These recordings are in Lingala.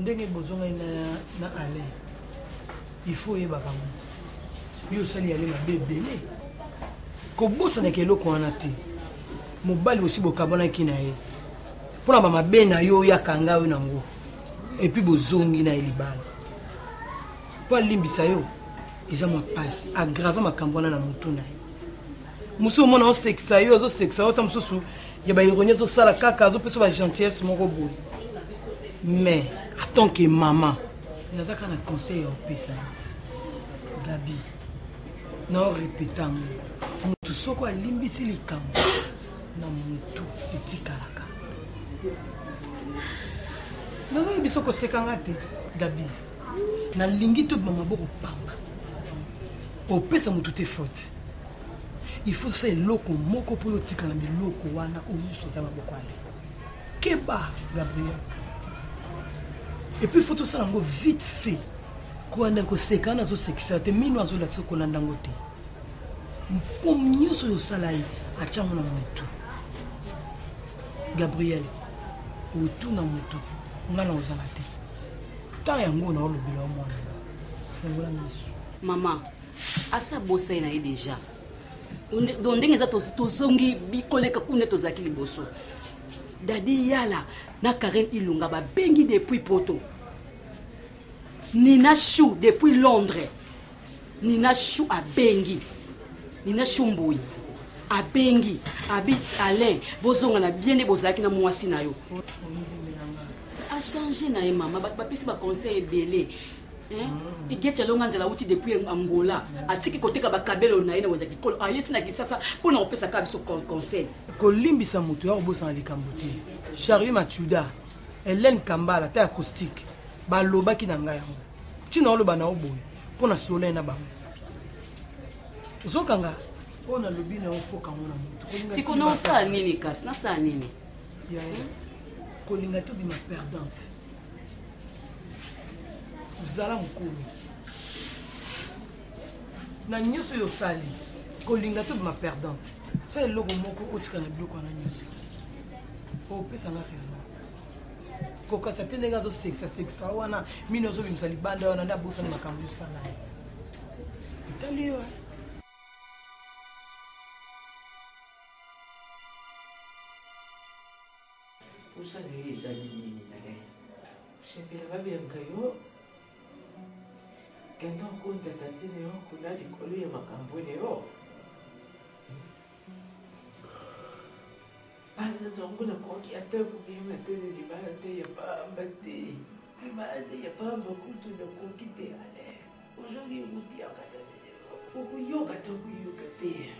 ndenge bozonga na ale il faut yeba bango yo sali ale mabebele ko bosa na kelo ko anati mobali aussi bokabona kina ye pona ba mabena yo yakanga yo nango et puis bozongi na elibala po limbisa yo eza mo passe aggrava makambona na mutuna ye muso mona o sexa yo zo sexa o tamsusu ya ba ironie zo sala kaka zo peso ba gentillesse moko boye mais en tant que maman nazaka na conseil au pesa Gabi non répétant mutu soko alimbisi likambo na mutu etikalaka nazo yebiso kosekanga te Gabi na lingi to mama boko pamba opesa mutu te faute il faut ça loko moko pour yotika na biloko wana oyiso za maboko ale keba Gabriel et puis il faut tout ça ngo vite fait ko anda ko sekana zo sekisa te mino azo la tsoko landa ngote pour nyoso yo salai achango na mutu Gabriel otu na mutu ngala ozala te ta yango na olobela mwana fongola miso maman asa bossa ina déjà donc ndenge za tozongi bikoleka kuna tozaki liboso dadi yala na Karen Ilunga ba bengi depuis poto Nina Chou depuis Londres Nina Chou a bengi Nina Chou mboyi a bengi abi Alain bozonga na bien bozaki na mwasi na yo a changé na ye mama ba pesi ba conseil belé et get longa nzala uti depuis Angola a tiki koteka ba kabelo na ina wanja kikolo a yeti na kisasa pona opesa ka biso conseil ko limbisa mutu ya bosa na likambuti Charlie Matuda Hélène Kambala ta acoustique ba lobaki na ngai yango tina oloba na oboye pona soleil na bango zokanga pona lobi na ofoka mona mutu siko na sa nini kas na sa nini ya kolinga to bima perdante zala mukulu na nyoso yo sali kolinga to bima perdante ça eloko moko otika na biloko na nyoso o pesa na raison koka sa tenenga zo sexa wana mino zo bimsali banda wana nda bosa na makambo sala italiyo usa ni za nini nale sepela babenga yo kenda kunta tatine yo kuna likolo ya makambo leo Anda zongo na koki ata kubima tele di bate ya pamba te. Di bate ya pamba kutu na koki te ale. Ojoni uti akata de. Ukuyoka to kuyoka te.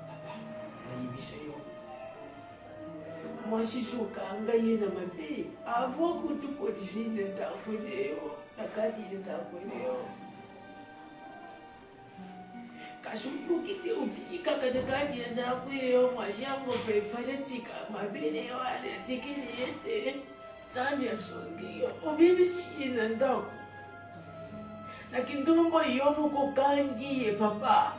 Baba, ayibisa yo. Mwasi sokanga yena mabe. Avo kutu kotisine ta kweleo. Nakati ta kweleo. Kasuyukite utika kadekati enda kuyo mwashango pefanetika mabene wale tikini yete tani asongiyo obibisi inandako nakintungo yomu kukangiye papa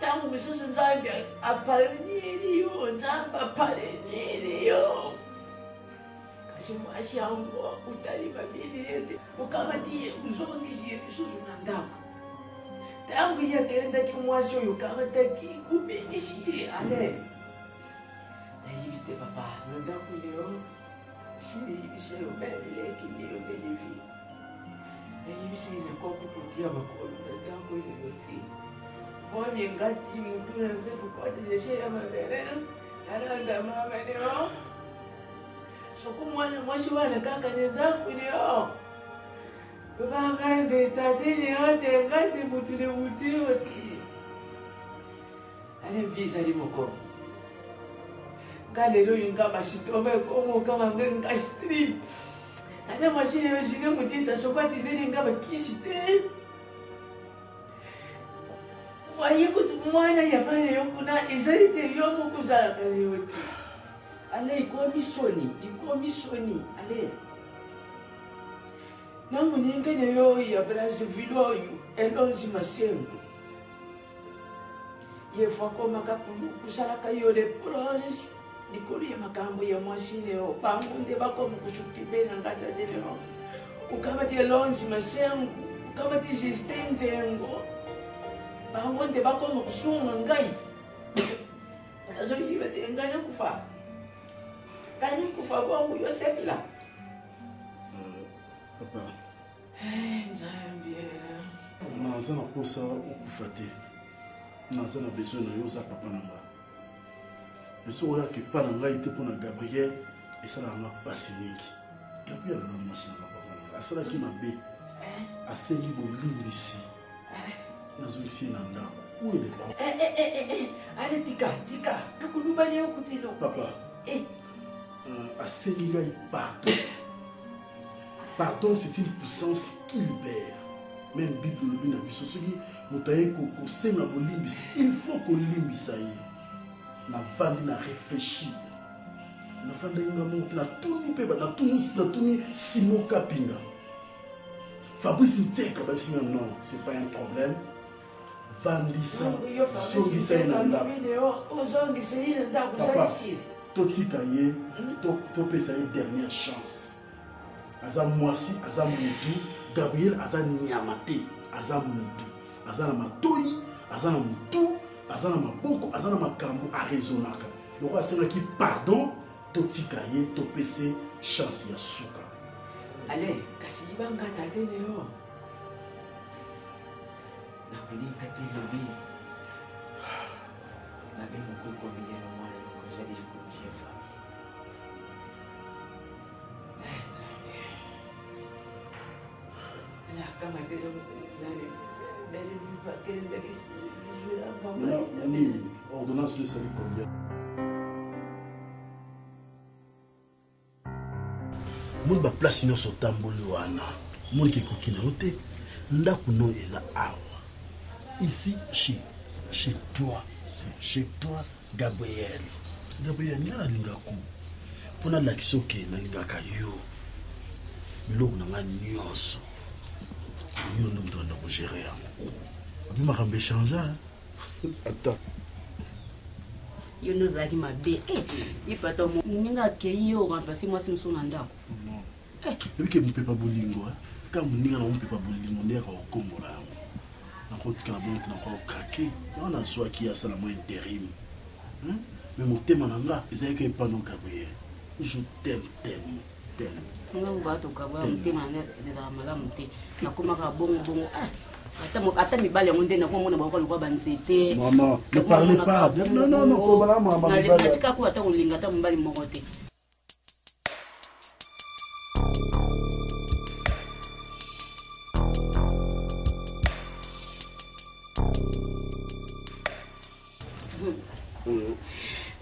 tangu misusu nzambi apaleniriyo nzamba apaleniriyo kasi mwashango utali mabene yete ukamatiye uzongisiye kisusu nandako tangu ya kenda kimwasi oyo kamataki kubebisiye ale nayibite papa nandako leo sineyibise yo bebeleki leyo belevi nayibise nakoko kutia makolo nandako lelo te vone ngati mutu nange kukotelese ya mabele naranda mama leo soko mwana mwasi wana kaka nandako leo Bangande tatini yote ngati mutu ne mutioti. Ale visa di moko. Kale lo yunga basitome komo kama ngenga street. Tanya mashine yo shine mutita sokwati deli ngaba kisite. Waye kutu mwana ya bale yo kuna izalite yo mukuzala kale yote. Ale ikomishoni ale. Nangu ningene yo ya Brazzaville yu elonzi masengo. Ye fwa koma kakulu kusala kayo le bronze likolo ya makambo ya mwasi leo bango nde bakoma kushukibe na ngata leo ukamati Lonzi Masengo ukamati Justin Nzengo bango nde bakoma kusunga ngai azoyiba te nganya kufa kwangu yosepila papa nzambi naza na posa okufa te naza na besoin na yo oza papa na nga beso oyaka epa na ngai te mpo na Gabriel esalaka nga mpasi mingi. Gabriel aza mwasi na papa na nga asalaki mabe asengi bolimbisi nazongisi ye na ndako oyo eleba ale tika kakulubani yo kutilo papa asengi ngai pardon. Pardon, c'est une puissance qui libère. Même Bible le dit dans biso soki motaye ko senga bolimbisa, il faut ko limbisa ye. Na vandi na réfléchir. Na vandi nga monte na tuni pe na tuni Simo Kapinga. Fabrice Nteka ba bisinga non, c'est pas un problème. Vandi ça. Soki ça na ndako. Ozongi c'est na ndako ça. Totika ye, to pesa ye dernière chance. Aza mwasi, aza mutu, Gabriel aza nyamate, aza mutu, aza na matoi, aza na mutu, aza na maboko, aza na makambo arezonaka. Loko asenaki pardon, totika ye, to pesa chance ya suka. Ale, kasi ibanga tate leo. Nakulinga te lobi. Nabe moko komile no mwana no kozali kutia fa. Kama tena nani belle vie pas que je la campagne ordonnance de salut combien mon ba place nyonso tamboli wana mon ki kokina rote ndako non eza awa ici chez toi Gabriel nyala lingako pona lakisoke na lingaka yo biloko na nga nyonso yo nous devons gérer. Vous m'avez changé. Attends. Yo nous a dit ma bé. Il peut être mon yo remplacer moi si nous sommes en dehors. Non. Et puis que vous ne pouvez pas bolingo. Quand vous n'avez pas bolingo, on est au Congo là. On a dit que la bonne est encore craqué. On a soit qui a ça la moins intérim. Mais mon thème en anglais, c'est que pas non Gabriel. Je t'aime. Nga mbato kabwa mtema na malamu te nakomaka bongo ata mibale ngo ndena ko mona ba ko banzete maman ne parlez pas non ko bala maman na tika ko ata ulinga ta mbali moko te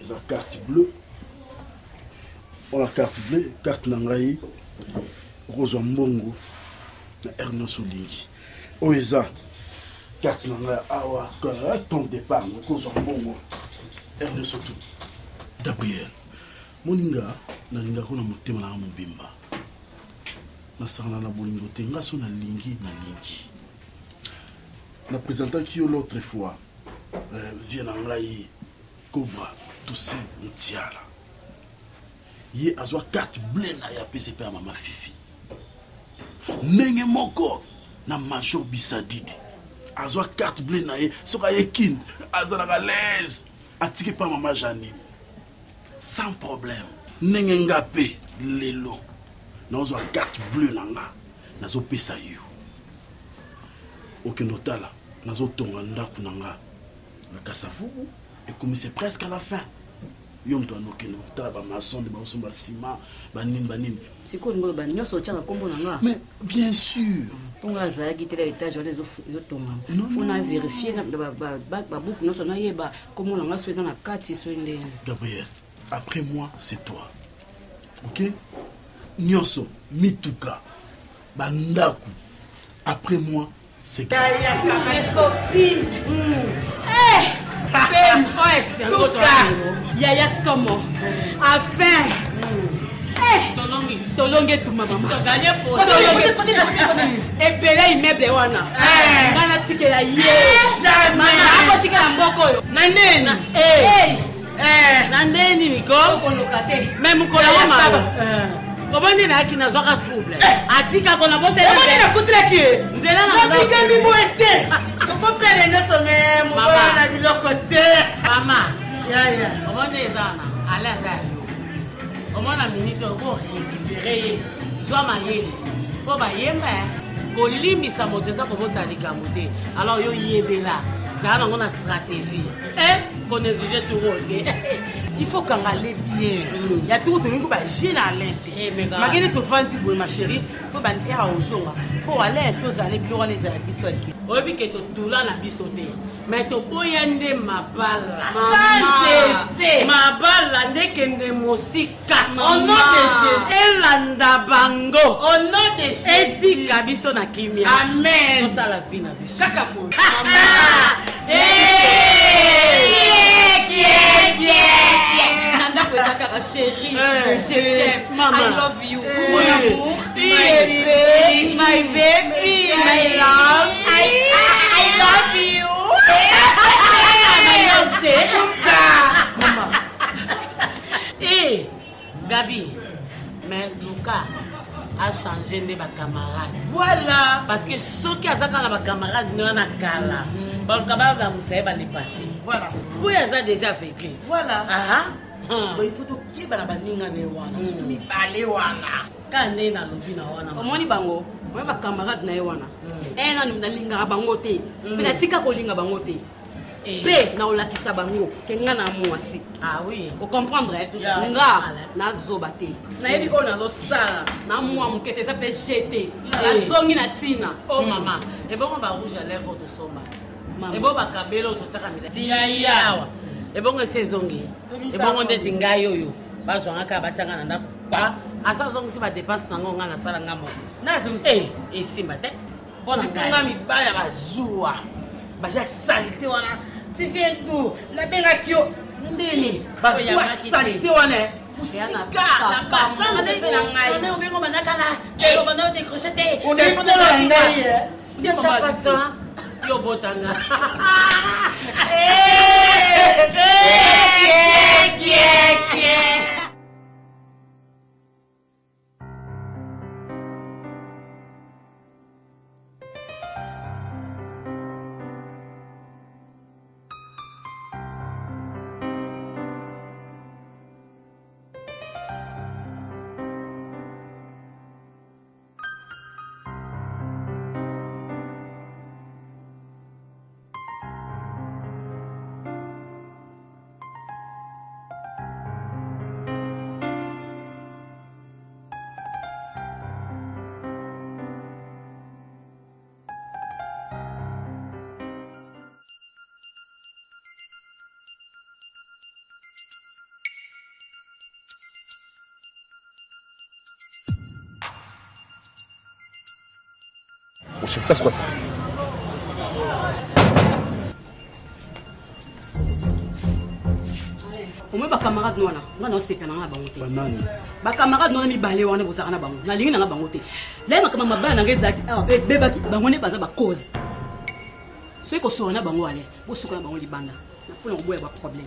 la carte bleue. On a carte bleue, carte Nangaï, Rose Mbongo, Ernest Olingi. Oeza, carte Nangaï, Awa, ton départ, Rose Mbongo, Ernest Otu. Gabriel, Moninga, Nalinga Kona Motema na Mobimba. Nasana na Bolingo Tenga, son na Lingi. Na présentant qui l'autre fois, vient Nangaï, Cobra, Toussaint, Ntiala. Ye azwa carte bleue na ya PCP à maman Fifi. Nenge moko na Major Bisadidi. Azwa carte bleue na ye soka ye kin azala ka l'aise. Atiki pa maman Janine. Sans problème. Nenge ngape lelo. Na azwa carte bleue na nga. Nazo pesa yo. Okenotala nazo tonga ndaku na nga. Na Kasavubu et comme c'est presque à la fin. Yom to anokeno tala ba maçon de ba osomba ciment banini c'est quoi ngo ba nyoso tchanga kombo nanga mais bien sûr tonga za gitela étage wala zo tonga faut na vérifier na ba boucle nyoso na yeba kombo nanga soeza na 4 so ndé Gabriel après moi c'est toi OK nyoso mituka bandaku après moi c'est Sophie Yaya Somo enfin tolonge tuma mama ebele immeuble wana ngana tikela ye mama akotikela mboko oyo na ndena Nandeni Miko. Mais mukolo wa mama. Koboni na kina zoka trouble. Atika kona bosse. Koboni na kutreki. Ndela na biga mi boete. Koko pele no some mama na biloko te. Mama. Ya. Koboni ezana. Ala za yo. Omona minute ko récupérer zo mayele. Po ba yemba. Kolimbisa moto za kobosa likamuté. Alors yo yebela. Ça a une stratégie. Qu'on néglige tout le monde. Il faut qu'on aille bien. Il y a tout le monde qui va gérer à l'intérieur. Malgré tout le ma chérie, il faut aller à Ozonga. Pour aller tous les années, pour aller à la bisouette. Oui, que tout là, la bisoté. Mais tu peux y aller ma balle. Ma balle, n'est que musique. Au nom de Jésus. Elanda bango. Au nom de Jésus. Et dit Kabiso na kimia. Amen. C'est ça la vie na biso. Kakafou. Nanda Kwezaka, chérie, je t'aime. Maman. I love you. Oui. Mon amour. My baby. My love. I love you. My love day. Maman. Gabi, mais Luca a changé de camarades. Voilà. Parce que ceux qui ont des camarades ne sont pas là. Parce que les camarades ne passé. Voilà. Vous avez déjà fait l'église. Voilà. Il faut que tu aies quand on est dans le bina wana. Omoni bango, moi ba camarade na wana. Na linga bango te. Pina tika ko linga bango te. Pe na olakisa bango kenga na mwasi. Ah oui. Vous comprendrez? Nga na zoba te. Na yebi ko na zo sala. Na mwa mukete za pe chete. La zongi na tina. Oh maman, et bon on va rouge à lèvres de somba. Et bon ba kabelo to tsaka mila. Tiya. Et bon c'est zongi. Et bon on dit ngayo yo. Ba zo ngaka ba tsanga na nda. Ba asa zongi si ba dépense nango nga na sala ngamo. Na zongi. Et simba te. Bona nga mi bala ba zuwa. Ba ja salité wana. Tu viens d'où? Na benga kyo. Ndeni. Ba zuwa salité wana. Musika la basa na pe na ngai. On est au bingo manakala. On est décrocheté. On est dans la ngai. Si on pas ça. Yo botanga. Mon cher, ça c'est quoi ça? Au moins ba camarade noana, nga no sepia na bango te. Banani. Ba camarade noana mi balé wana bozaka na bango. Na lingi na bango te. Là na kama mabana na ngezaki, beba ki bango ne baza ba cause. Soki ko sona bango ale, bo suka na bango libanda. Na pona boya ba problème.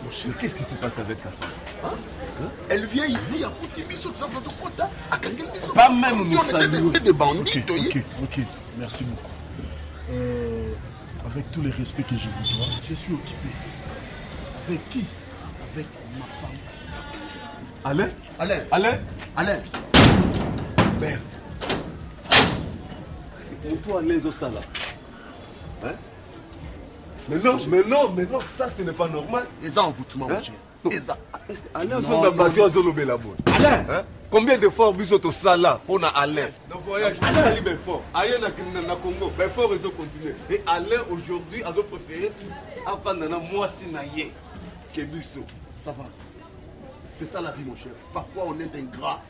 Mon cher, qu'est-ce qui se passe avec ta femme? Elle vient ici à Koutibiso, tout ça, à Kangelbiso. Pas même nous saluer. Des bandits, ok, merci beaucoup. Avec tout le respect que je vous dois, je suis occupé. Avec qui? Avec ma femme. Alain. Merde. C'est pour toi, Alain Zosala. Hein? Mais non, ça ce n'est pas normal. Et ça, envoûtement, mon cher. Alain, on a battu à Zolobé là-bas. Alain! Combien de fois vous êtes au Sala pour Alain? Dans le voyage, Alain a dit fort. Alain na Congo, fort, ils ont continué. Et Alain aujourd'hui, a préféré avant de moi sinaye Kebiso. Ça va. C'est ça la vie, mon cher. Parfois, on est ingrat.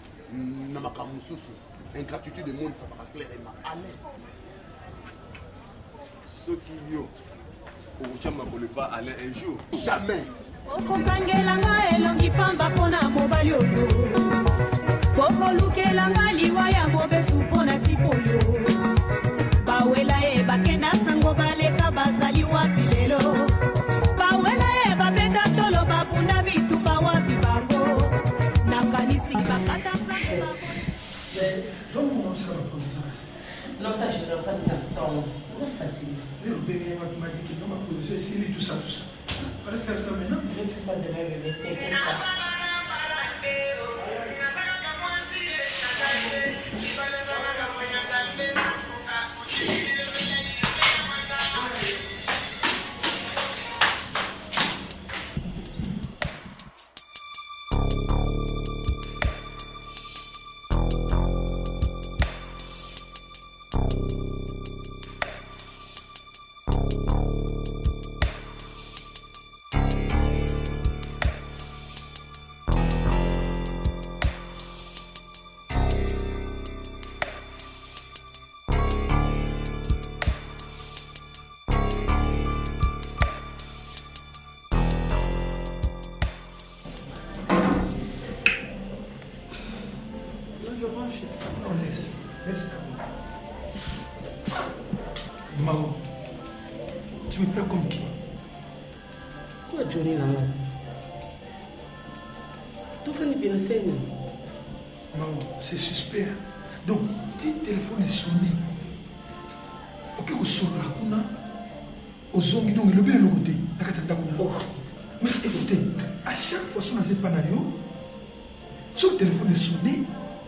Ingratitude du monde, ça va clair. Alain. Ceux qui y ont, on ne pas Alain un jour. Jamais. okokangelanga elongi pamba mpona mobali oyo bokolukelanga liwa ya mobesu mpona tipo oyo bawela ye bakenda sango baleka bazali wapi lelo bawela ye babeta tolo babunda bituba wapi bango nakanisi bakata nzambe Non, ça, je vais faire du temps. C'est fatigué. Mais au bébé, mathématiques, on va poser Siri, tout ça, tout ça. Il fallait faire ça maintenant. Je vais faire ça demain, bébé. T'inquiète pas. Mao, tu me plais comme qui? Quoi, Johnny Lamat? Tu fais une pince. Mao, c'est suspect. Donc, si le téléphone est sonné, ok, au sol, la kuna, au zongi, donc, le bien le côté, la katata kuna. Mais écoutez, à chaque fois que on a pas nayo, si le téléphone est sonné,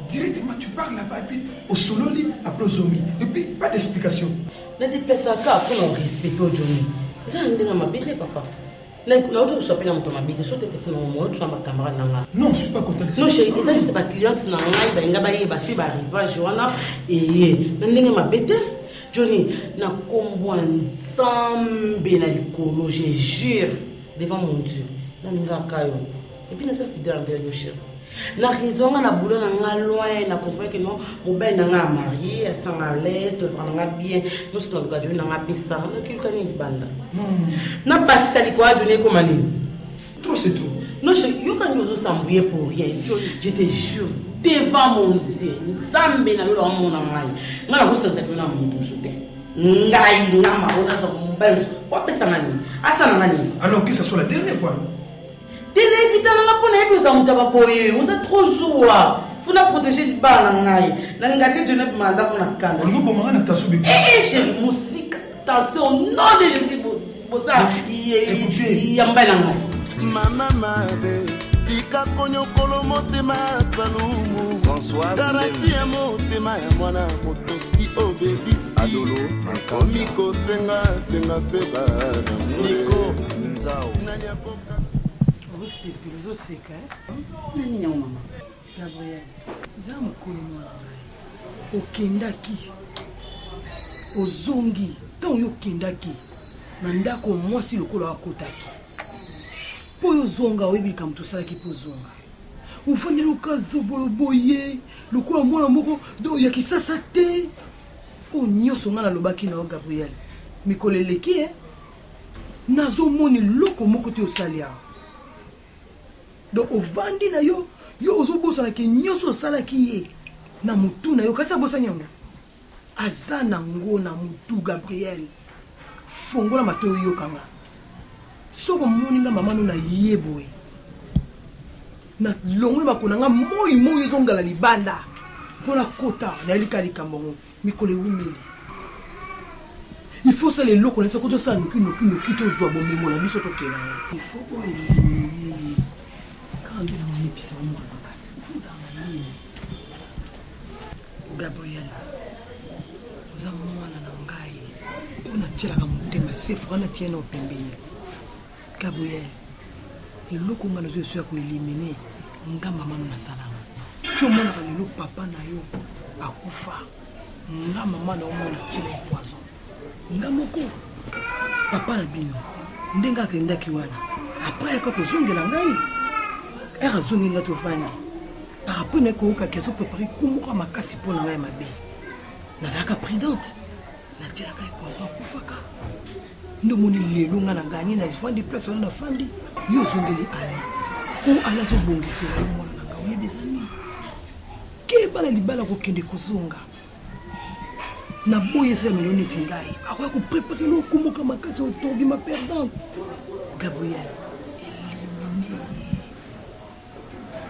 directement tu parles là-bas et puis au solo, après au zongi. Et puis, pas d'explication. Na déplacer ça pour nous respecter Johnny. Ça on est ma bête papa. Là on a toujours sapé dans mon bête, soit tu fais mon mot, soit ma camarade nanga. Non, je suis pas content de ça. Non, chérie, ça je sais pas client na ngai ba ngaba ye ba suivre arrivage wana et na ndenge ma bête Johnny na kombo nzambe na likolo, je jure devant mon Dieu. Na ngaka yo. Et puis na ça fidèle envers le chéri. La raison na boulot na loin na comprendre que non mobile na marié attend à l'aise na bien nous sommes dans le na pesa na kilka ni banda non na pas qui ça quoi donner comme ani trop c'est trop non yo quand nous s'embrouiller pour rien je te jure devant mon Dieu nzambe na lo mon ngai ngala ko senta na mon soute ngai na ma ona so mobile ko pesa ngani asa ngani alors que ça soit la dernière fois non? Vous êtes trop zoua. Vous n'avez protégé le bal. Vous n'avez pas de mandat pour la canne. Eh, chérie, musique, attention, non de Jésus. Écoutez. Mama Made, Tika Konyo Kolomotema Salumu. François Garantia Motema Mwana Motosi Obedisi. Adolo, Komiko Senga Senga Seba. Nico Nzao. Oseka nani nyama mama Gabriel za mukolo mwana ngai okendaki ozongi tant yo kendaki na ndako mwasi lokolo akotaki po yo zonga oyebi likambo tosalaki po zonga ufandi lokazo boloboye lokolo mwana moko ya kisasa te po nyonso nga nalobaki na yo Gabriel mikolo eleki nazomoni loko moko te osali awa donc ovandi na yo ozobosa ke nyonso osalaki ye na mutu na yo kasi abosa nyango aza nango na mutu Gabriel fongola matoyo yokanga soko moni nga mama no na ye boye na longwe makona nga moi ezongala libanda mpona kota na elikali kambongo mikolo ewumeli il faut ça les loko na sako tosala noki tozwa bomemo na biso tokela il faut Gabriel, vous avez un ngai. On a tiré la montagne, c'est franc, on a tiré nos pembeni. Gabriel, et l'eau qu'on a les yeux sur éliminer, on a maman na salama. Tu m'as dit le papa na yo a kufa. On a maman na on a tiré le poison. On a moko. Papa na bino. Ndenga kenda kiwana. Après quand on zonge la ngai. Era zongi nga tovandi. Par rapport à ce que je préparé, comment je vais faire pour ma belle. Je suis prudente. Je suis poison pour faire. ndo moni lelo nga na ngani na fandi place na fandi yo zongeli ale o ala so bongisi la mwana na nga oye bezani ke bala libala ko kende kozonga na boye sa milioni tingai akwa ko préparer lo kumoka makasi autour du ma perdante Gabriel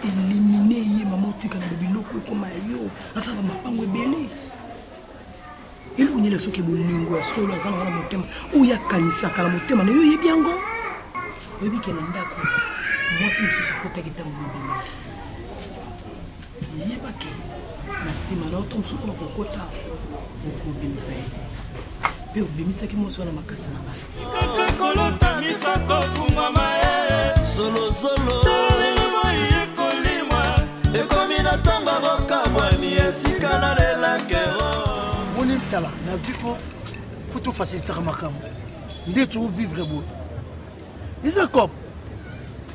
éliminé ye maman tika na biloko koma yo asaba mapango ebele ilo nyele soki bolingo solo azana na motema uya kanisa kala motema na yo yebi yango oyebi ke na ndako mwasi msusu kota kita mobili yeba ke na sima na oto msusu na kokota okobimisa ete pe obimisaki mwasi wana makasi na ngai kolota misako fumama solozolo ekomi na tanga bokamwani esika na lelakero moni mtala na viko faut faciliter makambo nde to vivre bo isa comme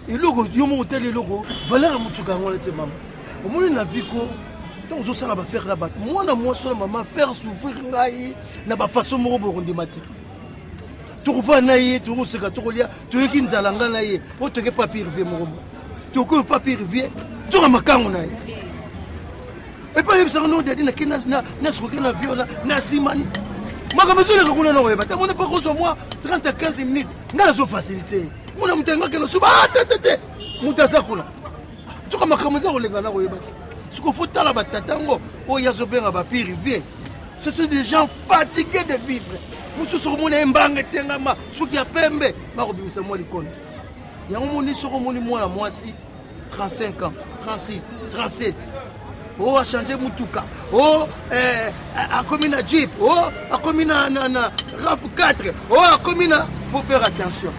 eloko yo mo hotel eloko valeur mutuka ngona te mama omoni na viko donc zo sala ba faire la bat mwana mwasi na mama faire souffrir ngai na ba façon moko borundi mati tokuva na ye tokuseka tokolia toyoki nzala nga na ye po toke papier vie moko toko papier vie toka makango na ye et pas yebisa no dedi na kina na sokoke na viola na simani makambo zo na kuna na koyeba tango na pas kozo moi 30 à 15 minutes nga zo facilité mona mutenga ke no suba tete mutasa kuna toka makambo za kolenga na koyeba ti siko faut tala batatango o yazo benga ba pirivier ce sont des gens fatigués de vivre mususu mona embanga tengama soki ya pembe makobimisa moi likonde yango moni soko moni mwana mwasi 35 ans 36 37 oh a changé mutuka oh a commis na jeep oh a commis na RAV4 oh a commis na faut faire attention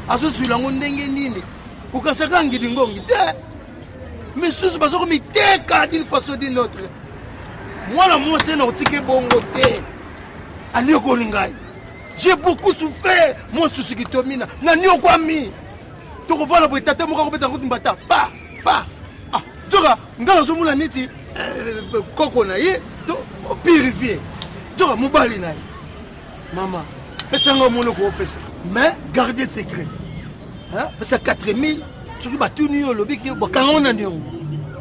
azo sulango ndenge nini ukasaka ngidingongi te mais sous bazo mi teka d'une façon d'une autre moi moi c'est na otike bongo te ani ko lingai j'ai beaucoup souffert moi souci qui tomina na nyokwa mi to ko vala boitata mo ko beta ko timbata pa ah toka ngala zo mula niti koko na ye to purifier toka mobali na ye mama pesa ngo mono ko pesa mais garder secret hein pesa 4000 soki batuni yo lobi ki bokango na ndio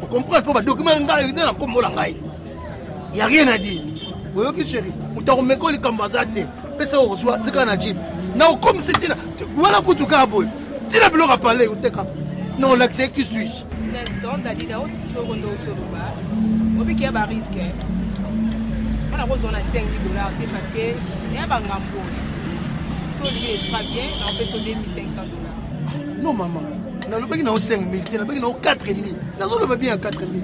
on comprend pas ba document ngai na kombola ngai y a rien à dire oyoki chéri utakomeko likambo azate pesa ozwa tika na jeep na comme c'était là voilà kutuka boy tina biloko a parler uteka non l'accès qui suis-je donc dadi da otu kondo otuba obi ki ba risque on a besoin de $5,000 parce que y a ba ngambo so il pas bien on peut sauver $1,500 non maman na lobaki na 5,000 te na baki na 4,000 na zo loba bien 4,000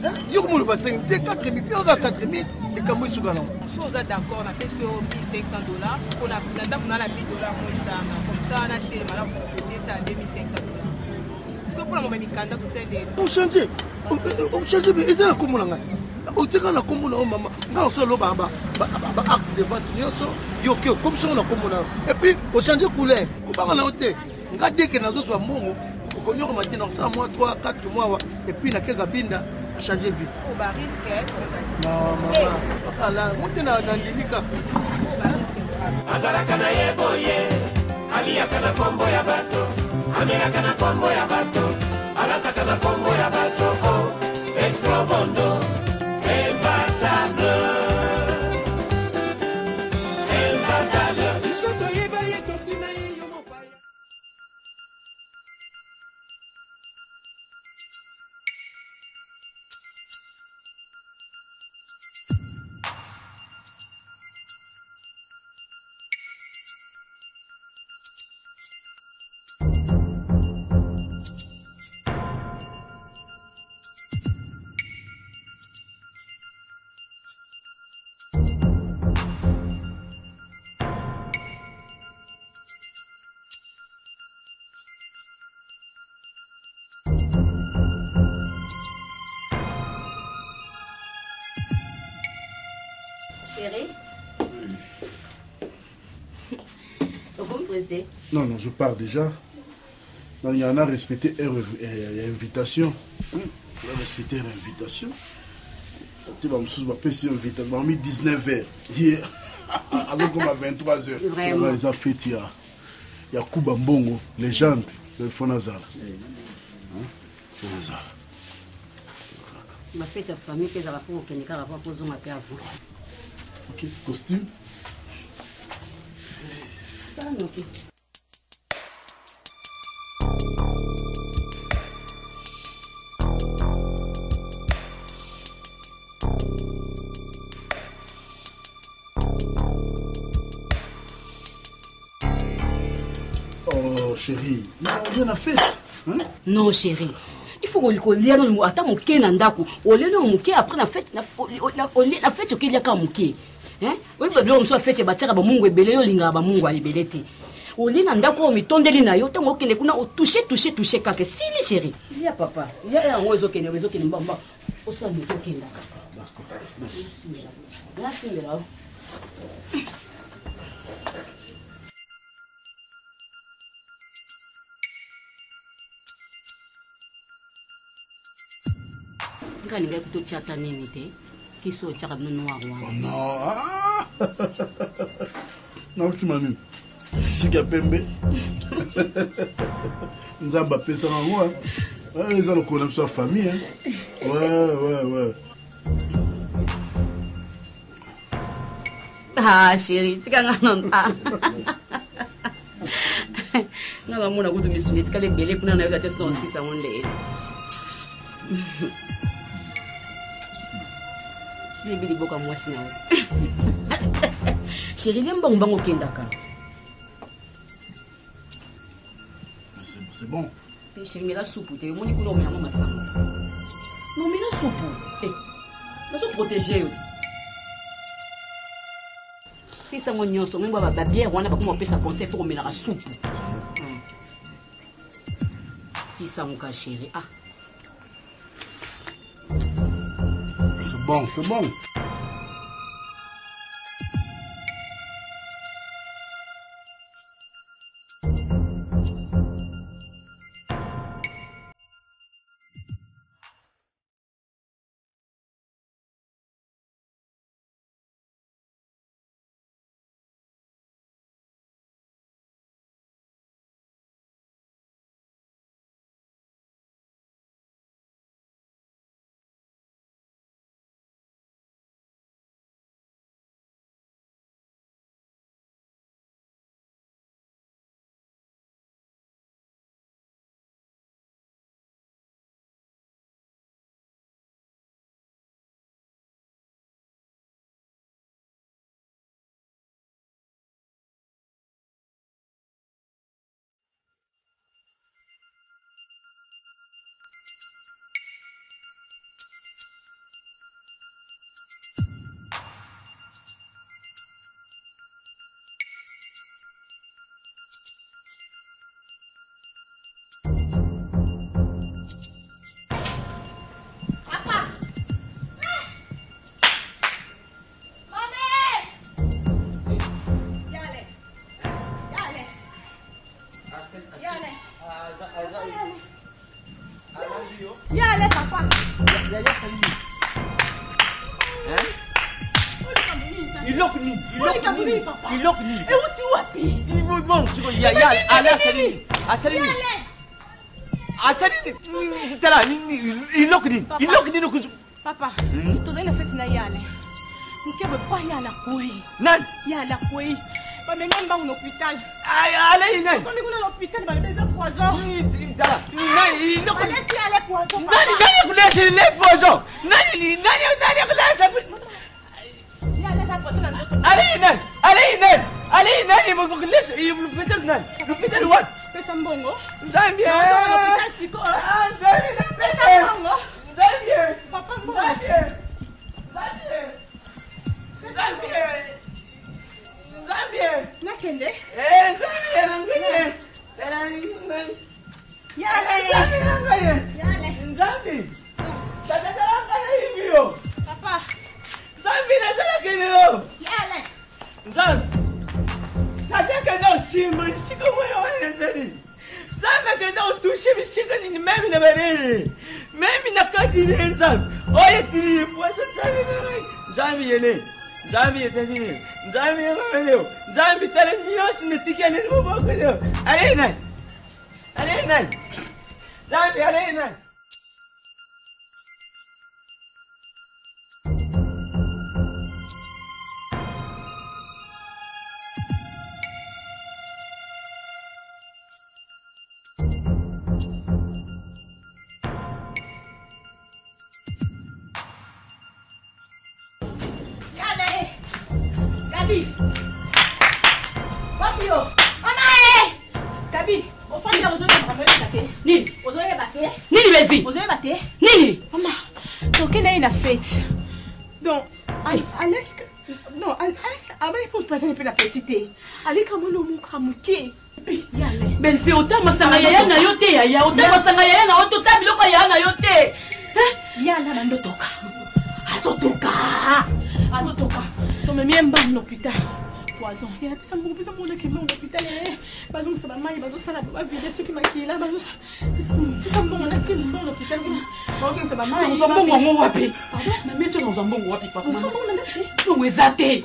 hein yo ko mo loba 5 te 4,000 puis on a 4,000 et comme ils sont là so on est d'accord on a fait sur $1,500 on a planta pour la $1,000 comme ça on a tiré malade pour côté ça $2,500 ce que pour moi mikanda pour celle on change mais ça comme on a on tient la comme on maman nga so loba ba acte de vente nyonso yo ke comme ça on a comme on et puis on change couleur ko ba na hotel nga deke nazo so mbongo ko nyoko matina ça mois 3 4 mois et puis na keka binda changer vie au ba risque non maman ala motena na ndimika ba risque azala kana yeboye ali akana kombo ya bato amela kana kombo ya bato alata kana kombo ya bato oh extra bondo imbattable isoto yeba yetokina yo mopaya. Chérie, vous me prêtez? Non, non, je pars déjà. Non, il y en a respecté l'invitation. Il a respecté l'invitation. Tu vas me soutenir, 19h. Alors comme à 23h. Vraiment. Ils ont fait il y a Kuba Mbongo, légende de Fonazala. Fonazala. Ma fête à famille que ça va pour qu'elle n'ait pas posé ma cave. Ok, costume. Ça, ok. Oh chérie, on vient à la fête. Hein? Non chérie. Il faut qu'on lire dans attends mon quai n'andako. On lit dans mon quai après la fête la fête qu'il y a quand mon quai. Hein? Oui bah on soit fête batira ba mungu ebele yo linga ba mungu alibelete. On lit n'andako on mitondeli na yo tango kende kuna o toucher kaka sili chérie. Il y a papa. Il y a un oiseau kende mbamba. O soit moto kenda. D'accord. Merci là. Quand il y a tout tchata n'imité, qui sont tchata noir. Non, non, tu m'as mis. Si tu as pembe, nous avons appelé ça en moi. Ils ont connu sa famille. Ouais. Ah, chérie, tu as un nom. Non, non, mon agout de mes souvenirs, tu as les belles pour n'avoir que ça aussi, ça on l'est. Bibi boka mwasi na we. Chérie, lemba mbango kendaka. C'est bon. Chérie, mais la soupe, tu es moni kuno mena mama sango. Non, mais la soupe. Eh. La soupe protégée yo. Si ça mon nyonso, même ba bière, on a pas comment faire ça conseil faut mena la soupe. Si ça mon cas chérie. Ah. C'est bon. Yale papa. Il l'a fini. Et où tu wapi? Il veut bon, tu vois, allez à Saline. À Saline, t'es là, il l'a fini. Papa, tu as une fête na yale. Nous ne pas yala koi. Nan, yala koi. Pas même dans l'hôpital. Allez, Nan. Quand on est dans l'hôpital, il va les poison. Il l'a fini. Allez, aller poison. Nan, les poisons. Nan, allez, il me laisse, il me fait le nan. Le fait le what? Fais ça mbongo. J'aime bien. L'hôpital siko. Fais ça mbongo. J'aime bien. Papa mbongo. J'aime Nakende. Papa. Nzambi yetani. Nzambi yamamelo. Nzambi tala nyos netikele moboko leo. Allez nani. Allez nani. Nzambi allez nani. Nini? Maman, donc elle a une fête. Donc, allez, non, allez, pour se passer un peu la petite. Allez, comme on le mouké. Belle fille, autant ma sangaya na yote ya, autant ma sangaya na auto tablo ko ya na yote. Ya la mando toka. Azotoka. To me miemba no l'hôpital. Poison. Ya pisa mo na ke mo l'hôpital. Bazo sa ba mai, bazo sala ba vide ceux qui maquillent là, bazo. Pisa mo na ke mo l'hôpital. Bazo sa ba mai. Nous sommes bon wapi. Na meto nous sommes bon wapi papa. Bon ezate.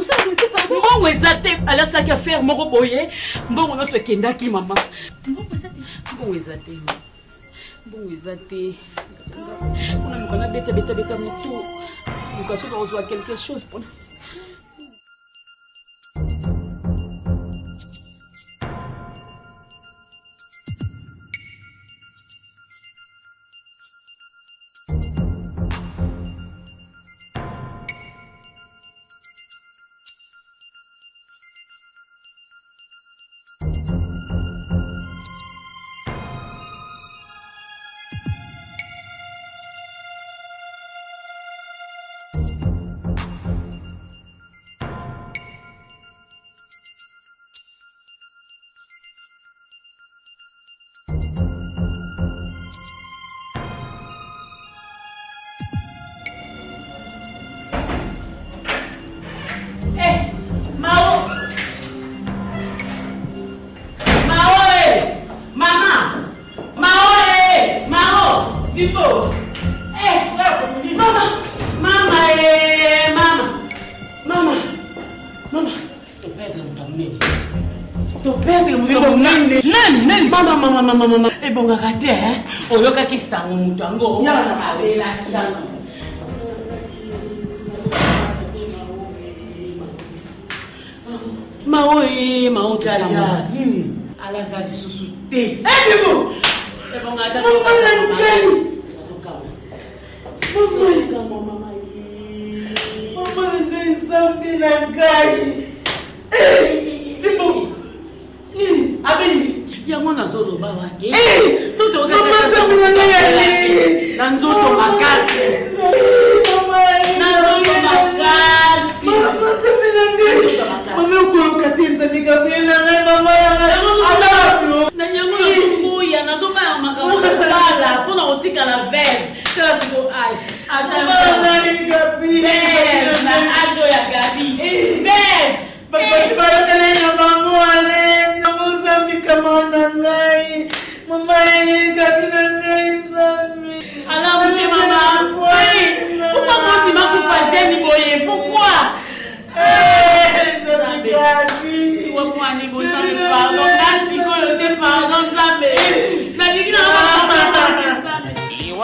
Bon ezate ala sa ka faire moko boye. Bon no se kendaki maman. Bon ezate. Bon ezate. On a nous connait beta mutu. Nous cassons de reçoit quelque chose pour Mama, et bon raté hein. Oyoka ki sango mutango. Ya na abela kidango. Mao tala. Ala za susute. Et bon. Et bon ata ko mama nzambi na ngai. Timbo. Abeni. Yango na zolo ba wake. So to ga na nzoto makasi. Na nzoto makasi. Mama semena ngai. Mama ukuru katinza mikapela ngai mama yanga. Na nyango kuya na zoba ya makala pona otika la verre. Kala siko ash. Ata ngai gabi. Na ajo ya gabi. Verre. Papa sibara na mango ale. Come ngai mama kabina ngai sami alors oui maman oui pourquoi quand tu m'as tout fait ni boye pourquoi Gabi tu vois moi ni boye pardon merci que pardon zambe na ligina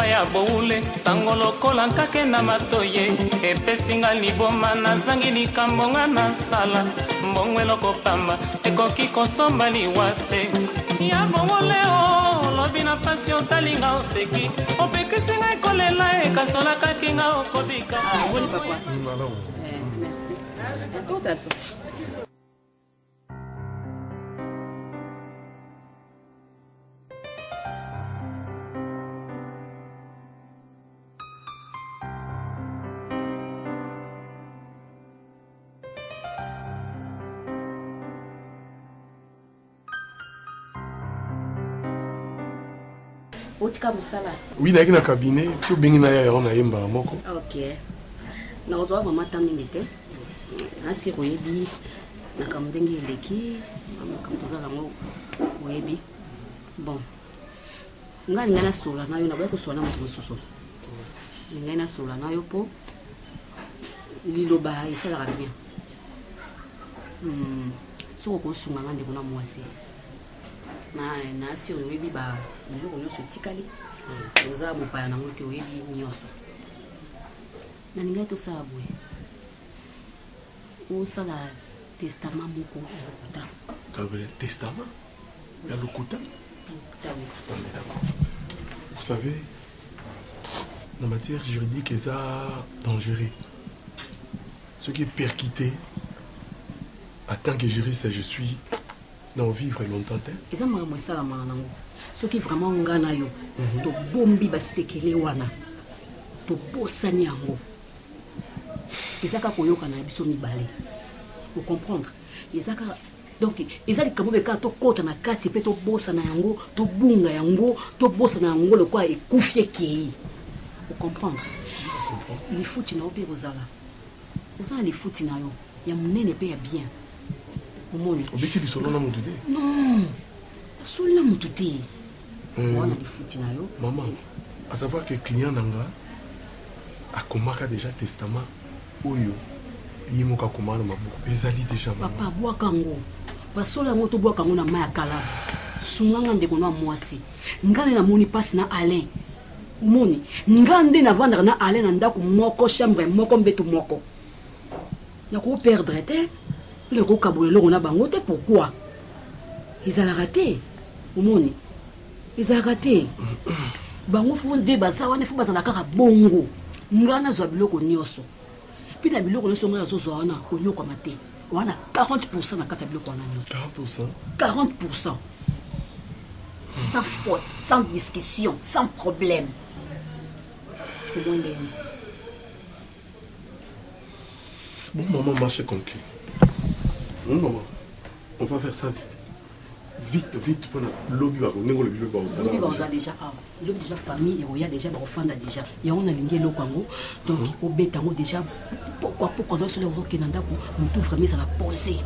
ya boule sango lokola nkake na matoye epesinga liboma nazangi likambo nga nasala mbongwe lokopamba ekoki kosomba liwa te ya bongo leo lobi na pasi otalinga oseki opekisi ngai kolela ekasolakaki nga okobika Oui, na kina cabinet, tu bengi na ya na yemba moko. OK. Na ozo vraiment tamingete. Asi koyebi na kamdengi leki, kamtoza lango oyebi. Bon. Ngani ngana sola na yo na bako sola na moto soso. Ngana sola na yo po liloba isala bien. soko kosunganga ndeko na mwasi na si oyebi biloko nyonso etikali oza mopaya nango te oyebi nyonso nalingai tosala boye osala testament moko ya lokuta. Testament ya lokuta? Vous savez, en matière juridique, c'est dangereux. Ce qui est perquité, en tant que juriste, je suis dans vivre longtemps. Et ça m'a dit ça, ce qui est vraiment ngana yo, to bombi ba sekele wana, to bosani yango. Et ça ka koyoka na biso mibale. Vous comprendre? Et ça donc ezali kamobe ka to kota na kati pe to bosa na yango, to bunga yango, to bosa na yango le quoi ekufie ki. Vous comprendre? Les fouti na ope rozala. Ozala les fouti na yo, ya munene pe ya bien. Omoni. Obeti bisolo na mutude. Non. Solo na mutude. Wana les fouti na yo. Maman, à savoir que client nanga a komaka déjà testament oyo. Yimoka komana mabuku. Ezali déjà maman. Papa boa kango. Basola ngo to boa kango na maya kala. Sunganga ndeko na mwasi. Ngane na moni passe na Alain. Omoni. Ngande na vendre na Alain na ndako moko chambre moko mbeto moko. Na ko perdre te. Le ko kabolelo on a bango te pourquoi? Ils a raté. Omoni. Ils a raté. Bango fo de basawa ne fo bazana kaka bongo. Ngana zo biloko nyoso. Puis na biloko nyonso nga zo wana onyoko mate. Wana 40% na kata biloko wana nyonso. 40%. Sans faute, sans discussion, sans problème. Bon, maman, marché conclu. Non, maman, on va faire ça vite, vite, pour le lobby. Déjà, déjà famille, il y a déjà enfants déjà. Il y a on a l'ingé le Congo, donc au bétango déjà. Pourquoi nous sommes au Canada nous tout vraiment ça la poser.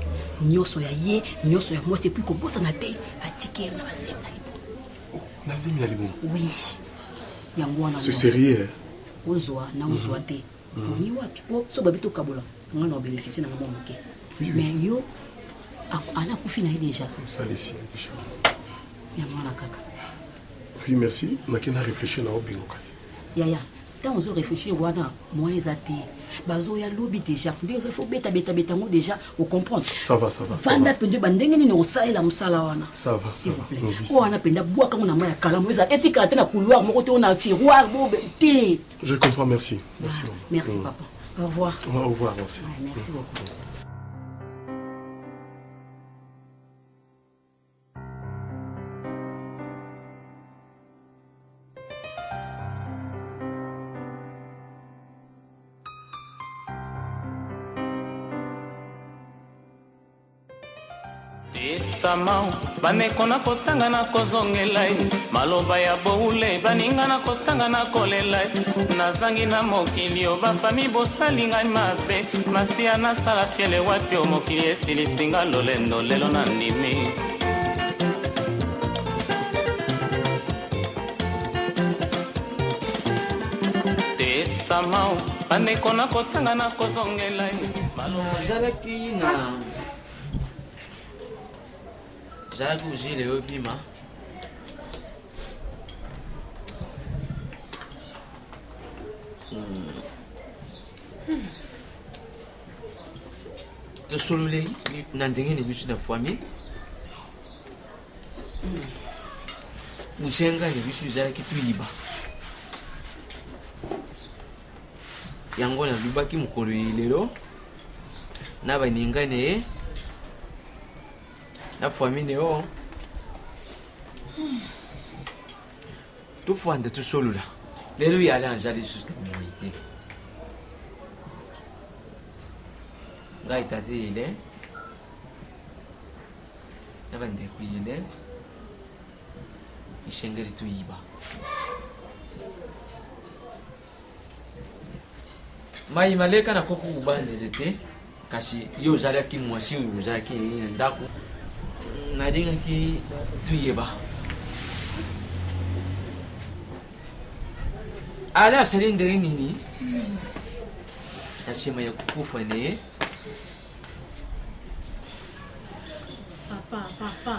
Nous sommes yé, nous sommes moi c'est plus que boss en athée à ticket na bazem na libo. Nazim na libo. Oui. Yangwana. C'est sérieux. Ozoa na ozoa te. Ni wapi po so babito kabola. Ngana bénéficier na mon moké. Mais yo ala kufina déjà. Ça ici déjà. Yangwana kaka. Oui, merci. On a qu'à réfléchir à Obingo kasi. Yaya. Tant on réfléchir wana moi ezati. Bazo ya lobby déjà. Il faut beta déjà au comprendre. Ça va. Vanda pende bandenge ni no saela musala wana. Ça va. S'il vous plaît. Ko wana penda bois comme na maya kala moza etika te na couloir moko te on a tiroir bo te. Je comprends, merci. Merci. Merci papa. Au revoir. Au revoir, merci. Ouais, merci beaucoup. Testament baneko na kotanga na kozongela maloba ya boule baninga na kotanga na kolela nazangi na mokili o bafami bosali ngai mabe masia nasala fiele wapi o mokili esilisinga lolendo lelo na ndimi Testament baneko na kotanga na kozongela zalaki na zalaki ozile oyo bima tosolole na ndenge ni biso na famille busenga ni biso ezalaki toyiba yango nalobaki mokolo lelo na baninga na ye na famille yo tofanda tosolola lelo yale anja lisusu na moi te ngai tate ile na bandeko ile ishengeri toyiba mai maleka na koko kubandele te kasi yo ozalaki mwasi oyo ozalaki na ndako nadingaki tuyeba ala asali ndenge nini na nsima ya kukufa na ye Papa.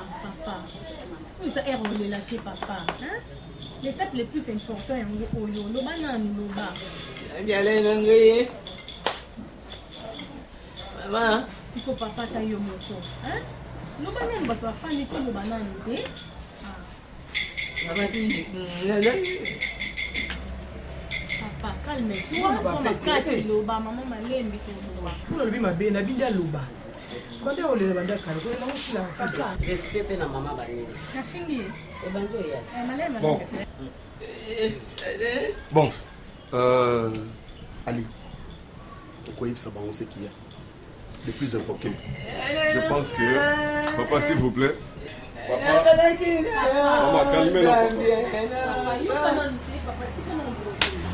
Où ça est relaté, papa? Hein? L'étape le plus important est au yolo, Maman. Si papa t'a eu moto. Hein? Nous banane va toi faire l'école banane, ok? Maman dit. Papa, calme-toi. On va casser l'oba, maman m'a l'aimé pour le bima bien habilla loba. Banda ole banda kare ko na musila. Papa. Respect na maman banene. Na fingi. E banjo yes. Bon. Ali. Pourquoi il s'abandonne ce qu'il y a? Le plus important. Je pense que... Papa, s'il vous plaît. Papa. Maman, calmez-la, papa.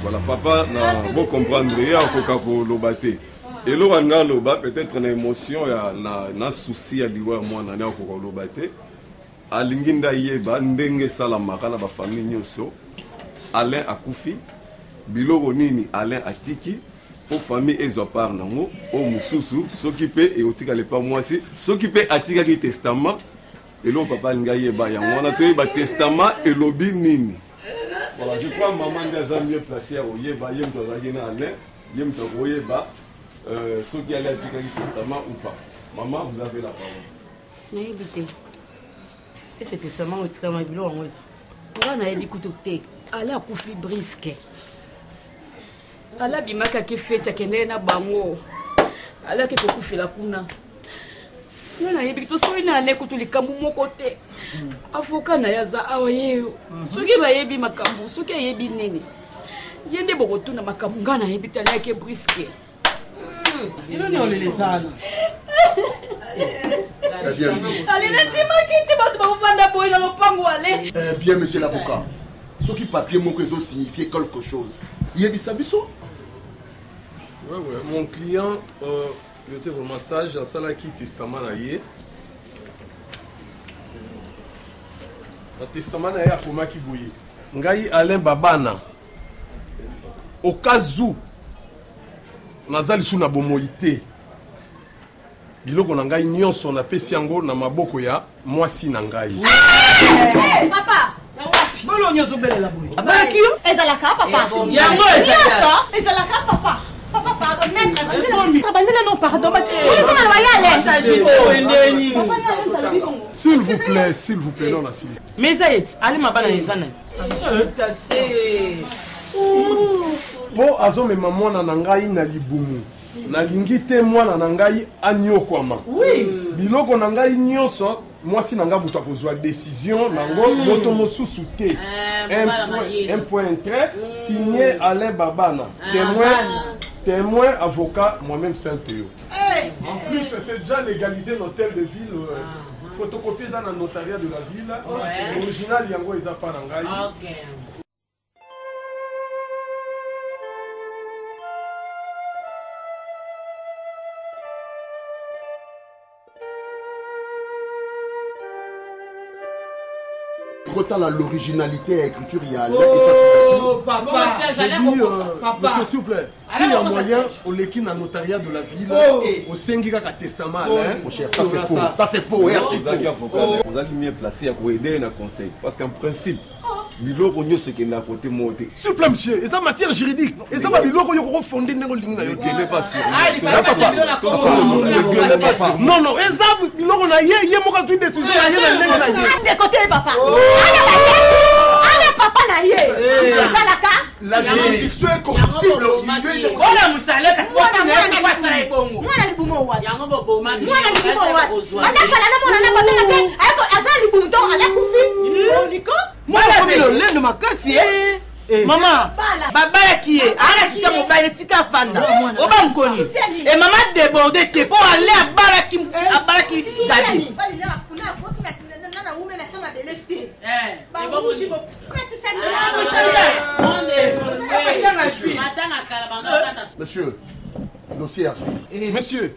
Voilà, papa, na bon comprendre, il y a encore pour l'obaté. Et là, on a l'oba, peut-être une émotion, il y a un souci à l'IWA, moi, on a encore l'obaté. À l'Inginda Yeba, Ndenge Salamaka, la famille Nyoso, Alain Akoufi, Biloro Nini, Alain Atiki, aux familles Ezopar Nango, aux Moussousou, s'occuper et au Tigale pas moi aussi, s'occuper à Tigaki Testament, et là, papa Ngayeba, on a trouvé le testament et l'obi Nini. Voilà, je crois que maman est mieux placée à Oyeba, Yem Tozagina Alain, Yem Togoyeba, ceux qui allaient à Tigaki Testament ou pas. Maman, vous avez la parole. Naïbité. Et c'est testament au Tigama Bilo en Ouza. Pourquoi naïbi Koutoukte? Allez à Koufi Brisque. Ala bimaka ke fete kene na bango ala ke kokufela kuna nana yebi to so ina ne kutu likambu moko te afoka na yaza awa yeyo soki ba yebi makambu soki yebi nini yende bokotu na makambu ngana yebi tala ke briske ino ni olele sana allez na tima kiti ba ba vanda boy na mopango ale Bien, monsieur l'avocat. Ce qui papier moko ezo signifier quelque chose. Yebi sabiso? Ouais, mon client, il était vraiment sage, à ça là qui testament là hier. Le testament là hier comment qui bouille. Ngai Alain Babana. Au cas où nazali suna bomoité. Biloko na ngai nyonso na pesi yango na maboko ya mwasi na ngai. Papa. Bolo nyoso bele la boy. Abakio? Ezalaka papa. Yango ezalaka papa. Papa, pardon, maître. Non, pardon. S'il vous plaît, non, assise. Mais ça y est, allez ma banane les années. Bon, azo me maman na ngai na libumu. Na lingite mwana na ngai anyokwama. Oui. Biloko na ngai nyonso, moi si nanga buta kozwa décision nango moto mosusu te. Un point trait signé Alain Babana. Témoin avocat moi-même Saint-Théo. En plus, c'est déjà légalisé l'hôtel de ville. Photocopier ça dans le notariat de la ville. Original yango eza pa na ngai. OK. Autant l'originalité à l'écriture, il y a Alain Oh, papa, j'ai dit, monsieur, s'il vous plaît, s'il y a moyen, on l'écrit dans le notariat de la ville, au Sengiga testament, Alain. Mon cher, ça c'est faux. Ça c'est faux. Vous allez mieux placer à aider un conseil. Parce qu'en principe, biloko nyonso qui est à côté monté. S'il vous plaît, monsieur, et ça matière juridique. Et ça va biloko yo fondé dans le ligne. Ne pas sûr. Non, non, et ça biloko na yé moka tu décision na yé na yé. De côté papa. Papa na yé. Ça la ka. La juridiction est corruptible. Voilà musale kasi watu na kwa sala ibongo. Mwana libumo wa. Yango boboma. Mwana libumo wa. Ataka na mwana na batela te. Ayako azali libumo to ala kufi. Oniko. Mwana bilo lendo makasi Maman, babala qui est, allez sur mon bail, tika fanda. Oba mkoni. Et maman débordé te pour aller à Baraki, Gabi. Monsieur, dossier à suivre. Monsieur,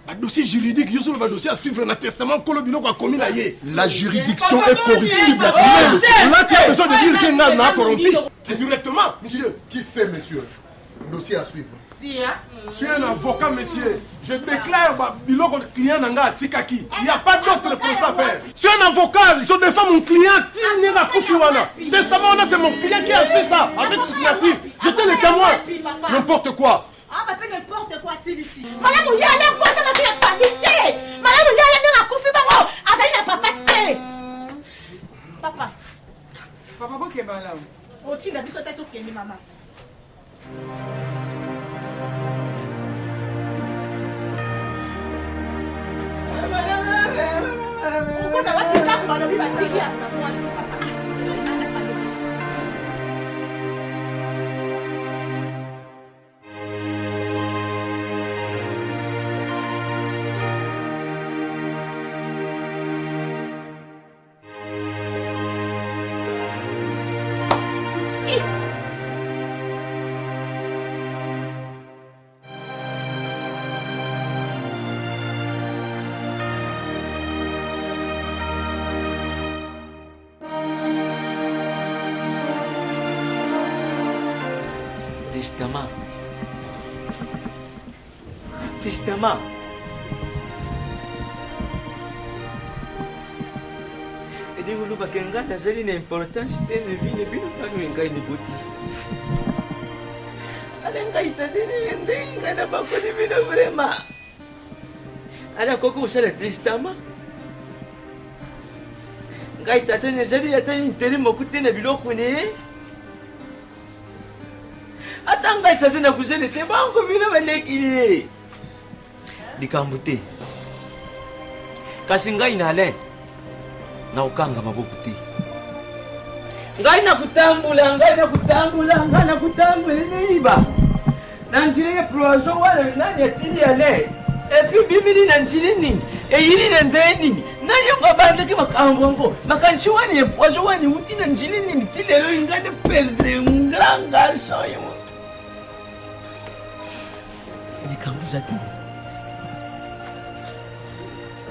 un dossier juridique, il y a un dossier à suivre un testament que le bilan a commis là. La juridiction est corruptible. Là, tu as besoin de dire qu'il n'a corrompu. Directement. Monsieur, qui c'est, monsieur? Dossier à suivre. Je suis un avocat, monsieur. Je déclare le client Nanga Tikaki. Il n'y a pas d'autre réponse à faire. Je suis un avocat, je défends mon client. Testament, c'est mon client qui a fait ça avec une signature. J'étais le témoin. N'importe quoi. Ah, bah, fait n'importe quoi, celui-ci. Madame, il y a l'air quoi, ça va faire la famille. Madame, il y a l'air de la confie, maman. Ah, ça y est, papa, papa. Papa, pourquoi tu es là? Oh, tu n'as pas sauté tout, maman. Pourquoi tu vas te faire dans le bâtiment? Moi aussi, papa. Testament. Testament. Et donc, nous avons une importance de la vie, nous avons une boutique. Alors, quand vous savez le testament, vous avez un intérêt à côté de la atanga itaze na kuzele te bango bino balekili likambute kasi ngai na le na ukanga mabuku te ngai na kutambula niba na njire projo wala nani atili ale et puis bimini na njire nini e yini na ndeni nani ngabanda ke makambo makanshi wani projo wani uti na njire nini tilelo ingade perdre un grand garçon yo vous a dit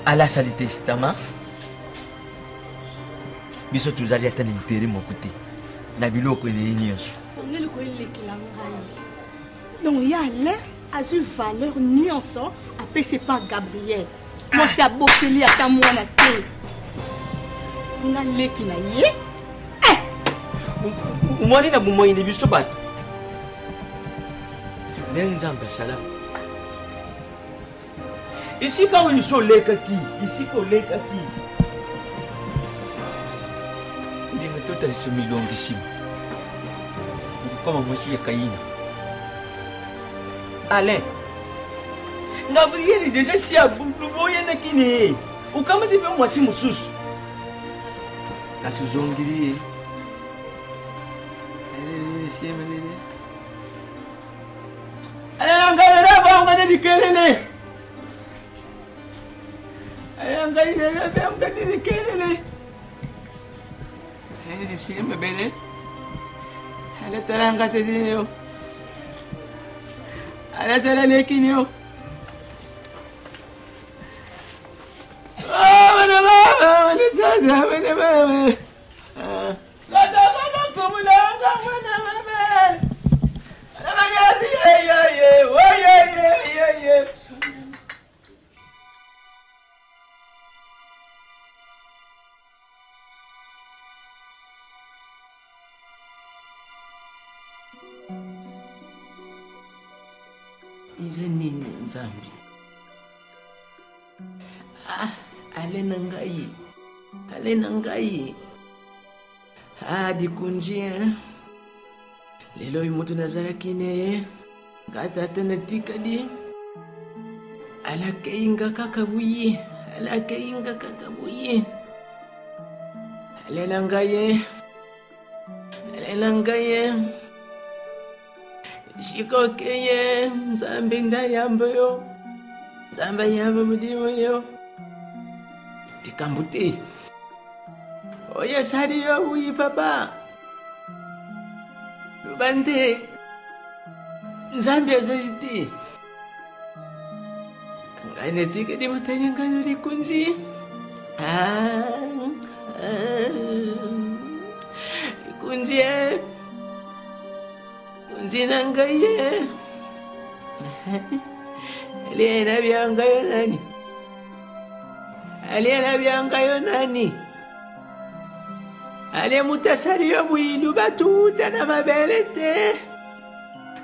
à la salle testament biso tuzali atana intérêt mon côté na biloko ni nyonso ngeli ko elekela ngai donc ya le azu valeur nyonso apese pas Gabriel moi c'est abokeli ata mwana te nga leki na ye umwani na bumoyi ni biso bato nenzamba sala ici quand ils sont les kaki ici quand les kaki il est total ce million d'ici comme moi si kaina allez Gabriel déjà si a bubu boyena kini ou kama dipe moi si mususu kasuzongiri allez si menene allez ngala ba ngana dikelele ngai ya be ngani dikelele hele si mbele hele taranga te dinyo ala tara lekinyo bana le sada bana la komulanga bana bana yazi ye ize nini nzambi ale na ngai dikunzi lelo imoto nazalaki ne ngatata natikadi alakeinga kaka buyi ale na ngai shikokeye nzambe ndayamba yo nzambe yamba mudimu yo tikambuti oye sari yo buyi papa lubande nzambe azaziti ngane tikedi mutanya ngano likunzi likunzi nzina ngai ye aliena byangayo nani aliena byangayo nani ale mutasaliyo bwilu batuuta na mabele te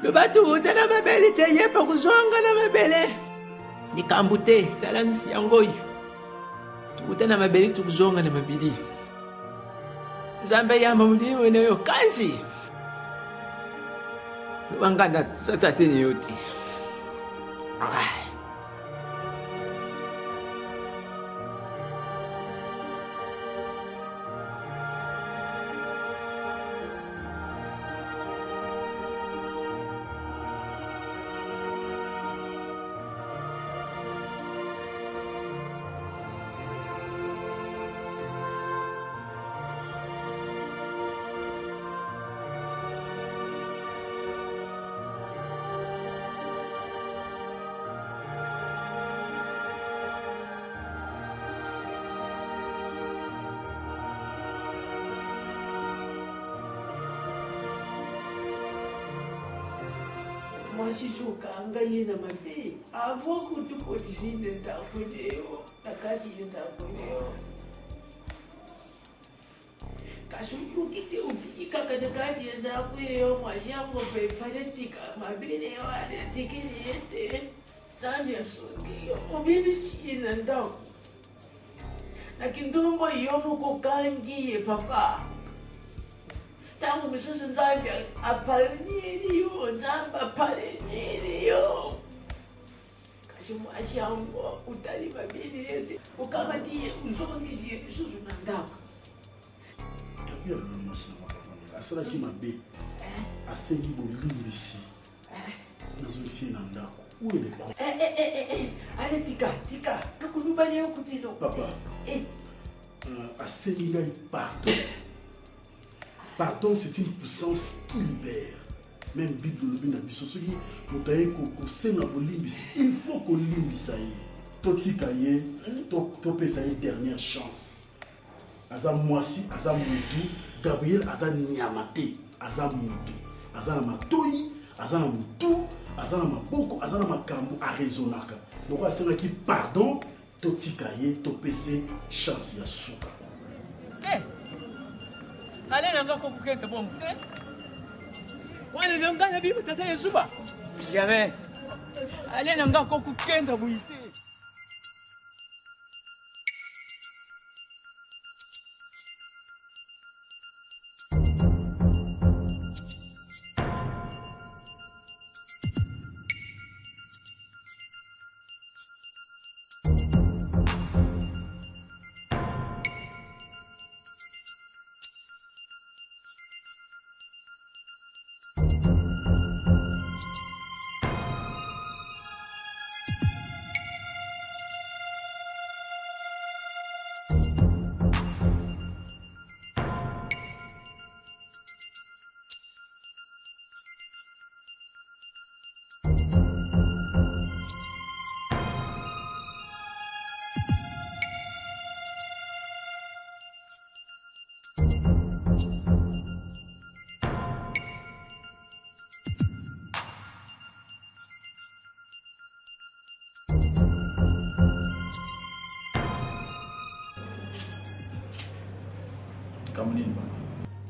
lubatuuta na mabele te yepa kuzonga na mabele nikambu te talanzi yangoyo tukuta na mabele tukuzonga na mabili zambe yamba mulimo eneyo kansi lubangana satateni yote masisukanga yena mabe avo kuti kodisine ndakoneyo nakati yendakoneyo kasukukite ukikaka nakati yendakoneyo mwashangope fanetika mabeneyo anetekeleyete tamyasungiyo obibisiyena ndako nakindombo yomukokangiye papa tangu misusu nzambi apaleniyo nzambi apaleniyo kasi mwasi yango utali mabini yete ukamatiye uzongiziye misusu na ndako tapia mwasi na wakapanga asalaki mabe asengi bolimbisi nazongisi na ndako uele ale tika kakulubaliyo kutino papa asengi ngai pardon. Pardon, c'est une puissance qui libère. Même Bible le biso soki motaye ko senga bolimbisi, il faut ko limbisa ye. Totika ye, to pesa ye dernière chance. Aza mwasi, aza mutu, Gabriel aza nyamate, aza mutu. Aza na matoi, aza na mutu, aza na maboko, aza na makambo arezonaka. Donc asenga ki pardon, totika ye, to pesa chance ya suka. Ale nanga ko kukete bom te wani nanga na bibi tata yesuba jamais ale nanga ko kukenda buite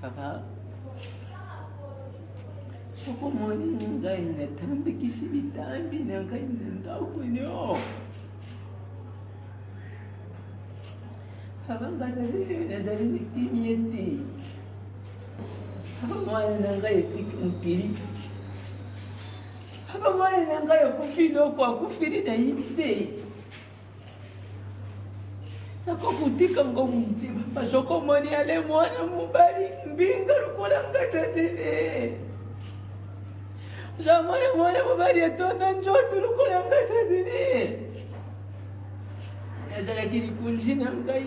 Papa, soko moni ngai na tambi kisibi tambi na ngai na ndako Papa ngai na zali nikimiete. Papa mwana na ngai tiki mpiri. Papa mwana na ngai kufilo kwa kufiri na imite. Nakokutika ngomwite pasoko moni ale mwana mubali mbinga lukola ngatatene zamwana mwana mubali atonda njoto lukola ngatatene nazalaki likunzi na ngai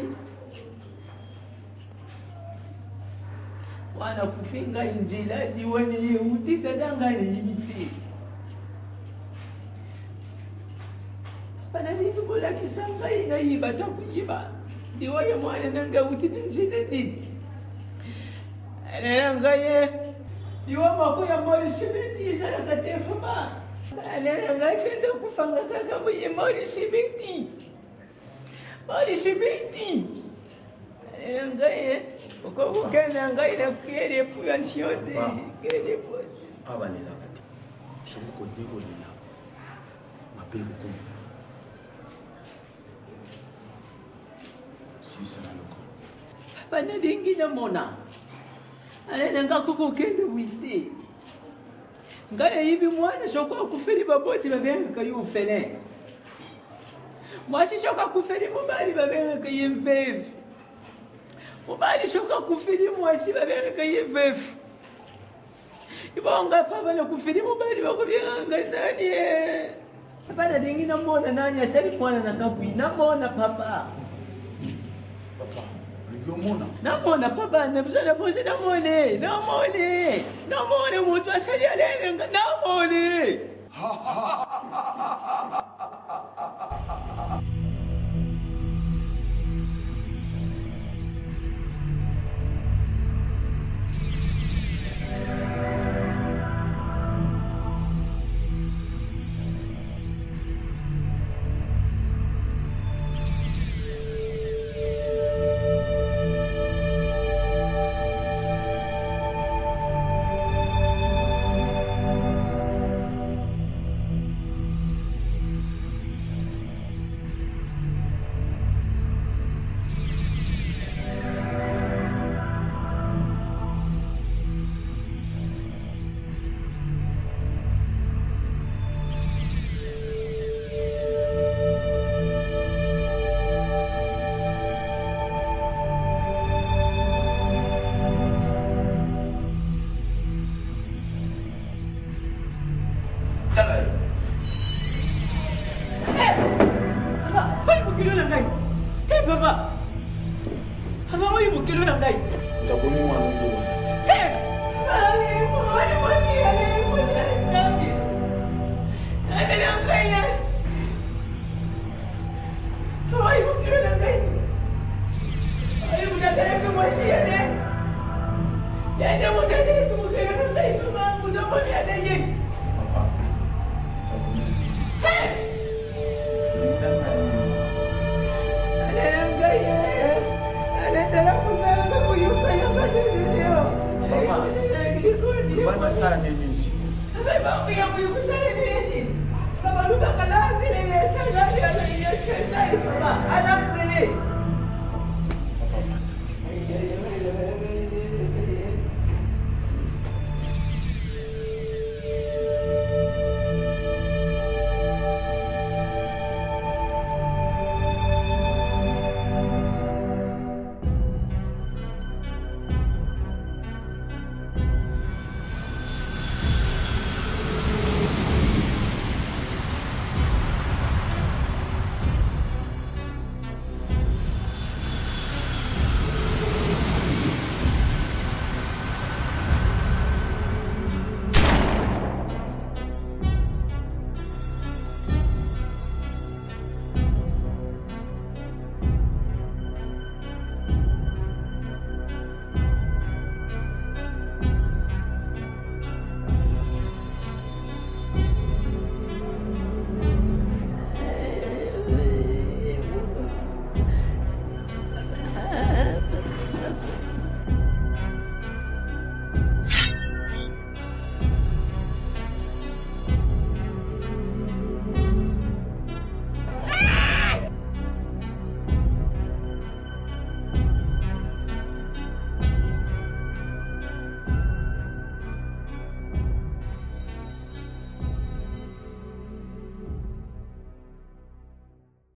wana kufinga injila diwani yehudi tadanga liimite bananikolakisa ngai nayiba takuyiba ndiwaye mwana nanga uti ninjine nini nena ngai iwamako ya molisimiti salakatefama alerangakenda kufanga kaka muye molisimiti alerangakaye okokukenda ngai nakuyele puyansion te kele posi abalelaka te soki kolingi kolela mabe bokomi sisana loko bana dingi namona alenanga kokokenda wite ngai hivi mwana shoka kufeli baboti babengaka yufene mwasi shoka kufeli mobali babengaka yemvevu mobali shoka kufeli mwasi babengaka yemvevu ibonga pa bana kufeli mobali bakobyenga nani bana dingi namona nani ashali mwana nakabwi namona papa namona papa nabuzana bose namone mutu asali alenga namone